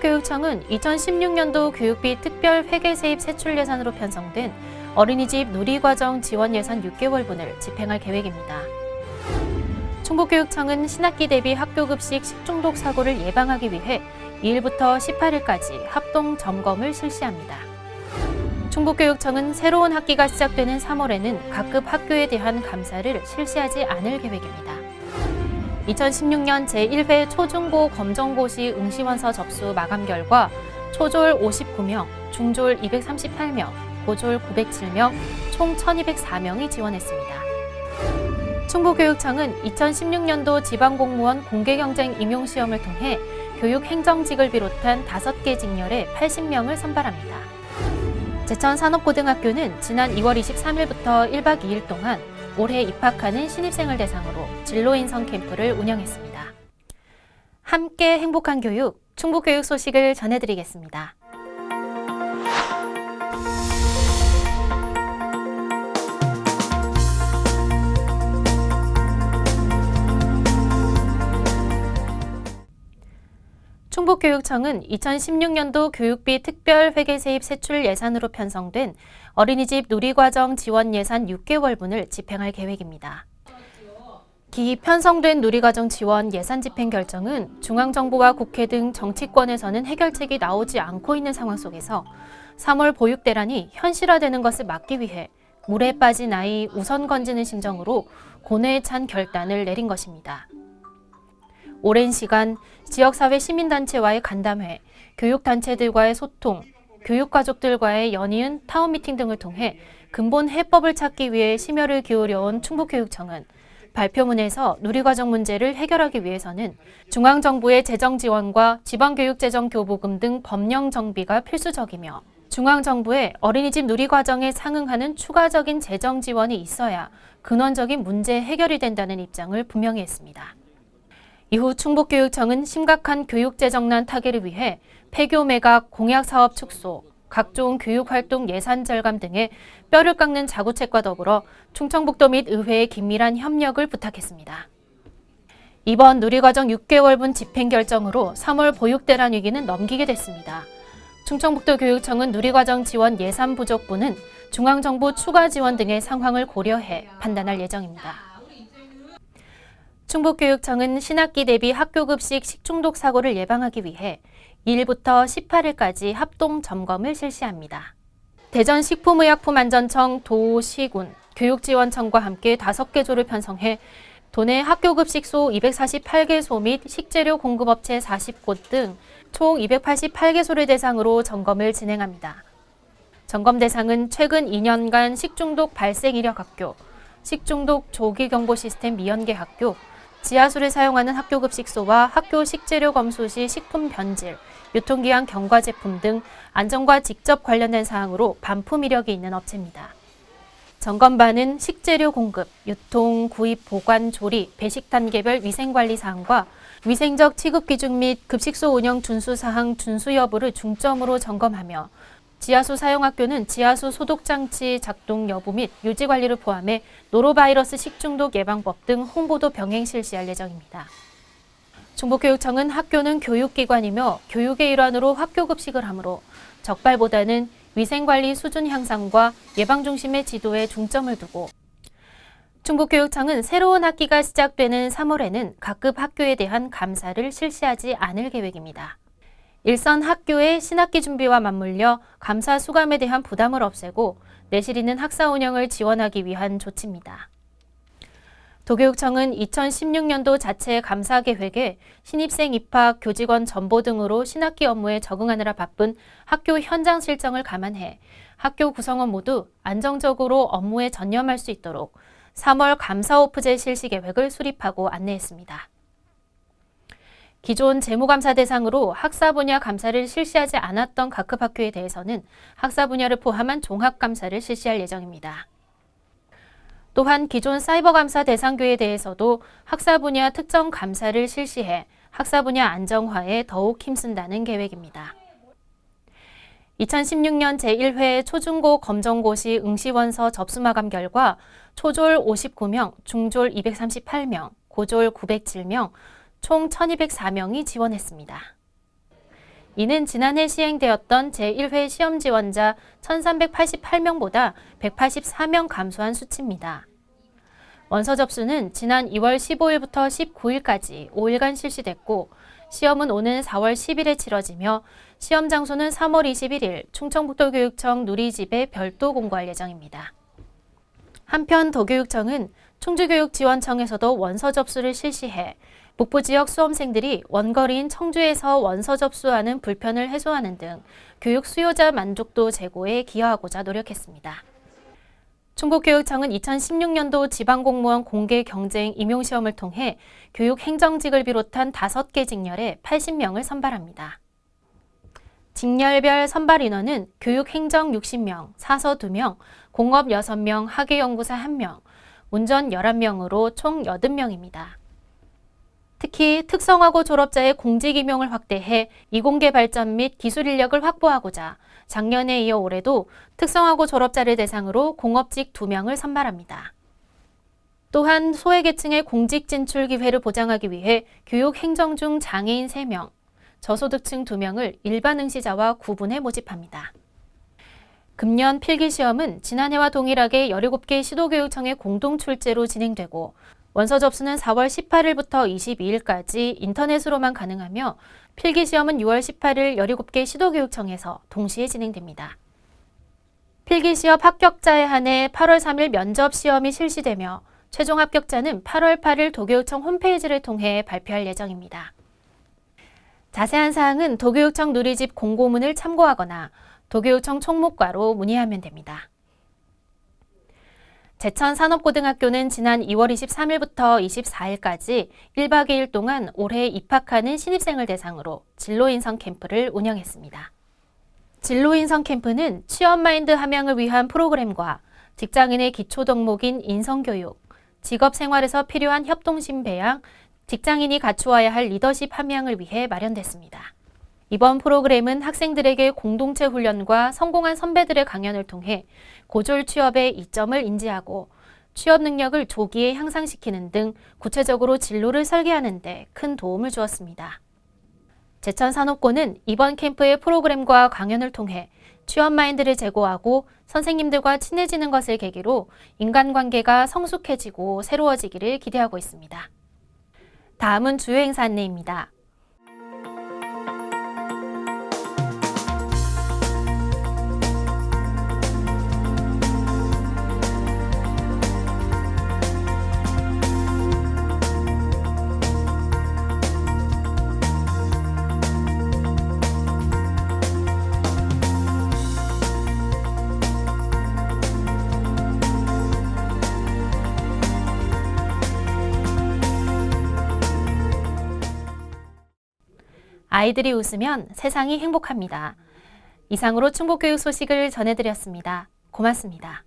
충북교육청은 2016년도 교육비 특별 회계세입 세출 예산으로 편성된 어린이집 누리과정 지원 예산 6개월분을 집행할 계획입니다. 충북교육청은 신학기 대비 학교급식 식중독 사고를 예방하기 위해 2일부터 18일까지 합동 점검을 실시합니다. 충북교육청은 새로운 학기가 시작되는 3월에는 각급 학교에 대한 감사를 실시하지 않을 계획입니다. 2016년 제1회 초중고 검정고시 응시원서 접수 마감 결과 초졸 59명, 중졸 238명, 고졸 907명, 총 1,204명이 지원했습니다. 충북교육청은 2016년도 지방공무원 공개경쟁 임용시험을 통해 교육행정직을 비롯한 5개 직렬에 80명을 선발합니다. 제천산업고등학교는 지난 2월 23일부터 1박 2일 동안 올해 입학하는 신입생을 대상으로 진로인성 캠프를 운영했습니다. 함께 행복한 교육, 충북교육 소식을 전해드리겠습니다. 충북교육청은 2016년도 교육비 특별 회계세입 세출 예산으로 편성된 어린이집 누리과정 지원 예산 6개월분을 집행할 계획입니다. 기 편성된 누리과정 지원 예산 집행 결정은 중앙정부와 국회 등 정치권에서는 해결책이 나오지 않고 있는 상황 속에서 3월 보육 대란이 현실화되는 것을 막기 위해 물에 빠진 아이 우선 건지는 심정으로 고뇌에 찬 결단을 내린 것입니다. 오랜 시간 지역사회 시민단체와의 간담회, 교육단체들과의 소통, 교육가족들과의 연이은 타운미팅 등을 통해 근본 해법을 찾기 위해 심혈을 기울여온 충북교육청은 발표문에서 누리과정 문제를 해결하기 위해서는 중앙정부의 재정지원과 지방교육재정교부금 등 법령 정비가 필수적이며 중앙정부의 어린이집 누리과정에 상응하는 추가적인 재정지원이 있어야 근원적인 문제 해결이 된다는 입장을 분명히 했습니다. 이후 충북교육청은 심각한 교육재정난 타개를 위해 폐교 매각, 공약사업 축소, 각종 교육활동 예산 절감 등의 뼈를 깎는 자구책과 더불어 충청북도 및 의회의 긴밀한 협력을 부탁했습니다. 이번 누리과정 6개월분 집행 결정으로 3월 보육대란 위기는 넘기게 됐습니다. 충청북도 교육청은 누리과정 지원 예산 부족분은 중앙정부 추가 지원 등의 상황을 고려해 판단할 예정입니다. 충북교육청은 신학기 대비 학교급식 식중독 사고를 예방하기 위해 2일부터 18일까지 합동 점검을 실시합니다. 대전식품의약품안전청, 도, 시군, 교육지원청과 함께 5개 조를 편성해 도내 학교급식소 248개소 및 식재료 공급업체 40곳 등 총 288개소를 대상으로 점검을 진행합니다. 점검 대상은 최근 2년간 식중독 발생 이력 학교, 식중독 조기경보 시스템 미연계 학교, 지하수를 사용하는 학교급식소와 학교 식재료 검수 시 식품 변질, 유통기한 경과 제품 등 안전과 직접 관련된 사항으로 반품 이력이 있는 업체입니다. 점검반은 식재료 공급, 유통, 구입, 보관, 조리, 배식 단계별 위생관리 사항과 위생적 취급 기준 및 급식소 운영 준수 사항 준수 여부를 중점으로 점검하며 지하수 사용 학교는 지하수 소독장치 작동 여부 및 유지 관리를 포함해 노로바이러스 식중독 예방법 등 홍보도 병행 실시할 예정입니다. 충북교육청은 학교는 교육기관이며 교육의 일환으로 학교급식을 하므로 적발보다는 위생관리 수준 향상과 예방 중심의 지도에 중점을 두고 충북교육청은 새로운 학기가 시작되는 3월에는 각급 학교에 대한 감사를 실시하지 않을 계획입니다. 일선 학교의 신학기 준비와 맞물려 감사 수감에 대한 부담을 없애고 내실 있는 학사 운영을 지원하기 위한 조치입니다. 도교육청은 2016년도 자체 감사 계획에 신입생 입학, 교직원 전보 등으로 신학기 업무에 적응하느라 바쁜 학교 현장 실정을 감안해 학교 구성원 모두 안정적으로 업무에 전념할 수 있도록 3월 감사 오프제 실시 계획을 수립하고 안내했습니다. 기존 재무감사 대상으로 학사 분야 감사를 실시하지 않았던 각급 학교에 대해서는 학사 분야를 포함한 종합감사를 실시할 예정입니다. 또한 기존 사이버 감사 대상교에 대해서도 학사 분야 특정 감사를 실시해 학사 분야 안정화에 더욱 힘쓴다는 계획입니다. 2016년 제1회 초중고 검정고시 응시원서 접수 마감 결과 초졸 59명, 중졸 238명, 고졸 907명, 총 1,204명이 지원했습니다. 이는 지난해 시행되었던 제1회 시험 지원자 1,388명보다 184명 감소한 수치입니다. 원서 접수는 지난 2월 15일부터 19일까지 5일간 실시됐고 시험은 오는 4월 10일에 치러지며 시험 장소는 3월 21일 충청북도교육청 누리집에 별도 공고할 예정입니다. 한편 도교육청은 충주교육지원청에서도 원서 접수를 실시해 북부 지역 수험생들이 원거리인 청주에서 원서 접수하는 불편을 해소하는 등 교육 수요자 만족도 제고에 기여하고자 노력했습니다. 충북교육청은 2016년도 지방공무원 공개 경쟁 임용시험을 통해 교육행정직을 비롯한 5개 직렬에 80명을 선발합니다. 직렬별 선발 인원은 교육행정 60명, 사서 2명, 공업 6명, 학예연구사 1명, 운전 11명으로 총 80명입니다. 특히 특성화고 졸업자의 공직 임용을 확대해 이공계 발전 및 기술 인력을 확보하고자 작년에 이어 올해도 특성화고 졸업자를 대상으로 공업직 2명을 선발합니다. 또한 소외계층의 공직 진출 기회를 보장하기 위해 교육행정 중 장애인 3명, 저소득층 2명을 일반 응시자와 구분해 모집합니다. 금년 필기시험은 지난해와 동일하게 17개 시도교육청의 공동 출제로 진행되고 원서 접수는 4월 18일부터 22일까지 인터넷으로만 가능하며 필기시험은 6월 18일 17개 시도교육청에서 동시에 진행됩니다. 필기시험 합격자에 한해 8월 3일 면접시험이 실시되며 최종 합격자는 8월 8일 도교육청 홈페이지를 통해 발표할 예정입니다. 자세한 사항은 도교육청 누리집 공고문을 참고하거나 도교육청 총무과로 문의하면 됩니다. 제천산업고등학교는 지난 2월 23일부터 24일까지 1박 2일 동안 올해 입학하는 신입생을 대상으로 진로인성 캠프를 운영했습니다. 진로인성 캠프는 취업마인드 함양을 위한 프로그램과 직장인의 기초 덕목인 인성교육, 직업생활에서 필요한 협동심 배양, 직장인이 갖추어야 할 리더십 함양을 위해 마련됐습니다. 이번 프로그램은 학생들에게 공동체 훈련과 성공한 선배들의 강연을 통해 고졸 취업의 이점을 인지하고 취업 능력을 조기에 향상시키는 등 구체적으로 진로를 설계하는 데 큰 도움을 주었습니다. 제천산업고는 이번 캠프의 프로그램과 강연을 통해 취업 마인드를 제고하고 선생님들과 친해지는 것을 계기로 인간관계가 성숙해지고 새로워지기를 기대하고 있습니다. 다음은 주요 행사 안내입니다. 아이들이 웃으면 세상이 행복합니다. 이상으로 충북교육 소식을 전해드렸습니다. 고맙습니다.